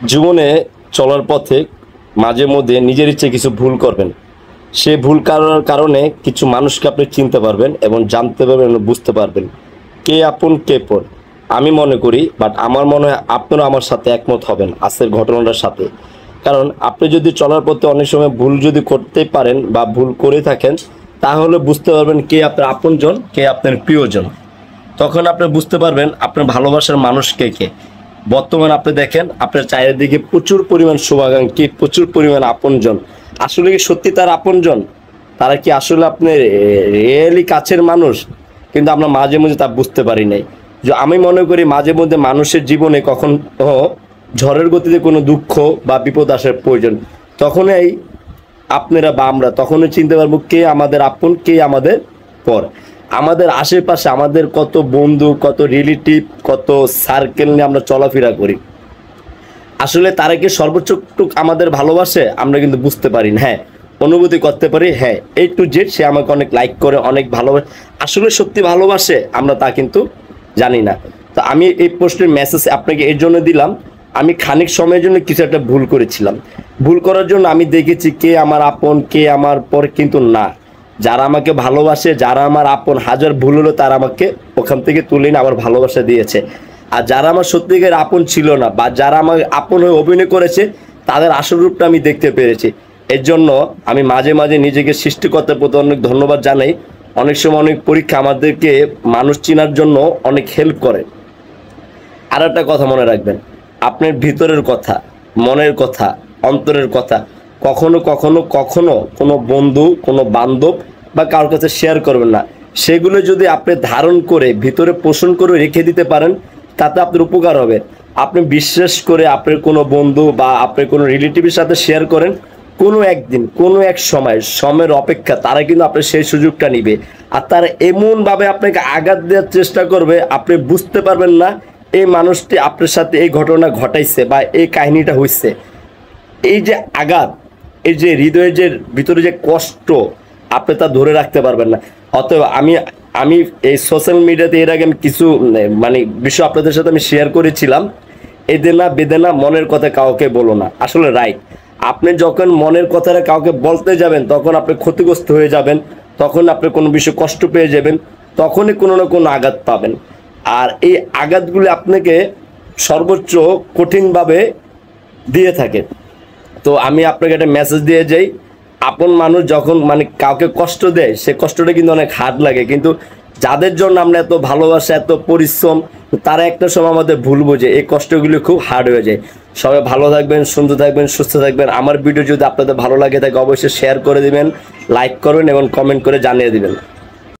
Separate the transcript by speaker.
Speaker 1: জীবনে চলার পথে মাঝে মধ্যে নিজের ইচ্ছে কিছু ভুল করবেন। সে ভুল করার কারণে কিছু মানুষকে আপনি চিনতে পারবেন এবং জানতে পারবেন এবং বুঝতে পারবেন কে আপন কে পর। আমি মনে করি, বাট আমার মনে হয় আপনারা আমার সাথে একমত হবেন আজকের ঘটনাটার সাথে। কারণ আপনি যদি চলার পথে অনেক সময় ভুল যদি করতে পারেন বা ভুল করে থাকেন, তাহলে বুঝতে পারবেন কে আপনার আপনজন, কে আপনার প্রিয়জন। তখন আপনি বুঝতে পারবেন আপনার ভালোবাসার মানুষ কে কে। বর্তমানে আপনি দেখেন আপনার চারিদিকে প্রচুর পরিমাণ শুভাকাঙ্ক্ষী, প্রচুর পরিমাণ আপনজন। আসলে কি সত্যি তার আপনজন? তারা কি আসলে আপনার রিয়েলি কাছের মানুষ? কিন্তু আমরা মাঝে মধ্যে তা বুঝতে পারি নাই। যে আমি মনে করি মাঝে মধ্যে মানুষের জীবনে কখনো ঝড়ের গতিতে কোনো দুঃখ বা বিপদ আসার প্রয়োজন, তখনই আপনারা বা আমরা তখনই চিনতে পারবো কে আমাদের আপন, কে আমাদের পর। আমাদের আশেপাশে আমাদের কত বন্ধু, কত রিলেটিভ, কত সার্কেল নিয়ে আমরা চলাফেরা করি। আসলে তারা কি সর্বোচ্চটুক আমাদের ভালোবাসে আমরা কিন্তু বুঝতে পারি না। হ্যাঁ, অনুভূতি করতে পারি, হ্যাঁ A to Z সে আমাকে অনেক লাইক করে, অনেক ভালোবাসে। আসলে সত্যি ভালোবাসে আমরা তা কিন্তু জানি না। তো আমি এই প্রশ্নের মেসেজ আপনাকে এর জন্য দিলাম, আমি খানিক সময়ের জন্য কিছু একটা ভুল করেছিলাম। ভুল করার জন্য আমি দেখেছি কে আমার আপন, কে আমার পর, কিন্তু না। যারা আমাকে ভালোবাসে, যারা আমার আপন, হাজার ভুল হলো তারা আমাকে ওখান থেকে তুলে নিয়ে আবার ভালোবাসা দিয়েছে। আর যারা আমার সত্যিকার আপন ছিল না বা যারা আমার আপন হয়ে অভিনয় করেছে, তাদের আসল রূপটা আমি দেখতে পেরেছি। এর জন্য আমি মাঝে মাঝে নিজেকে সৃষ্টিকর্তার প্রতি অনেক ধন্যবাদ জানাই। অনেক সময় অনেক পরীক্ষা আমাদেরকে মানুষ চেনার জন্য অনেক হেল্প করে। আর একটা কথা মনে রাখবেন, আপনার ভিতরের কথা, মনের কথা, অন্তরের কথা কখনো কখনো কখনো কোনো বন্ধু, কোনো বান্ধব বা কারোর কাছে শেয়ার করবেন না। সেগুলো যদি আপনি ধারণ করে ভিতরে পোষণ করে রেখে দিতে পারেন, তাতে আপনার উপকার হবে। আপনি বিশ্বাস করে আপনার কোনো বন্ধু বা আপনার কোনো রিলেটিভের সাথে শেয়ার করেন, কোনো একদিন কোনো এক সময়ের অপেক্ষা তারা কিন্তু আপনার সেই সুযোগটা নিবে। আর তারা এমনভাবে আপনাকে আঘাত দেওয়ার চেষ্টা করবে, আপনি বুঝতে পারবেন না এই মানুষটি আপনার সাথে এই ঘটনা ঘটাইছে বা এই কাহিনীটা হয়েছে। এই যে আঘাত, এই যে হৃদয়ের যে ভিতরে যে কষ্ট, আপনি তা ধরে রাখতে পারবেন না। অতএব আমি আমি এই সোশ্যাল মিডিয়াতে এর আগে আমি কিছু মানে বিষয় আপনাদের সাথে আমি শেয়ার করেছিলাম। এদেনা বেদেনা মনের কথা কাউকে বলো না। আসলে রাইট, আপনি যখন মনের কথাটা কাউকে বলতে যাবেন তখন আপনি ক্ষতিগ্রস্ত হয়ে যাবেন, তখন আপনি কোনো বিষয়ে কষ্ট পেয়ে যাবেন, তখনই কোনো না কোনো আঘাত পাবেন। আর এই আঘাতগুলি আপনাকে সর্বোচ্চ কঠিনভাবে দিয়ে থাকে। তো আমি আপনাকে একটা মেসেজ দিয়ে যাই, আপন মানুষ যখন মানে কাউকে কষ্ট দেয়, সে কষ্টটা কিন্তু অনেক হার্ড লাগে, কিন্তু যাদের জন্য আমরা এত ভালোবাসা, এত পরিশ্রম, তারা একটা সময় আমাদের ভুল বোঝে, এই কষ্টগুলি খুব হার্ড হয়ে যায়। সবাই ভালো থাকবেন, সুন্দর থাকবেন, সুস্থ থাকবেন। আমার ভিডিও যদি আপনাদের ভালো লাগে থাকে অবশ্যই শেয়ার করে দিবেন, লাইক করবেন এবং কমেন্ট করে জানিয়ে দিবেন।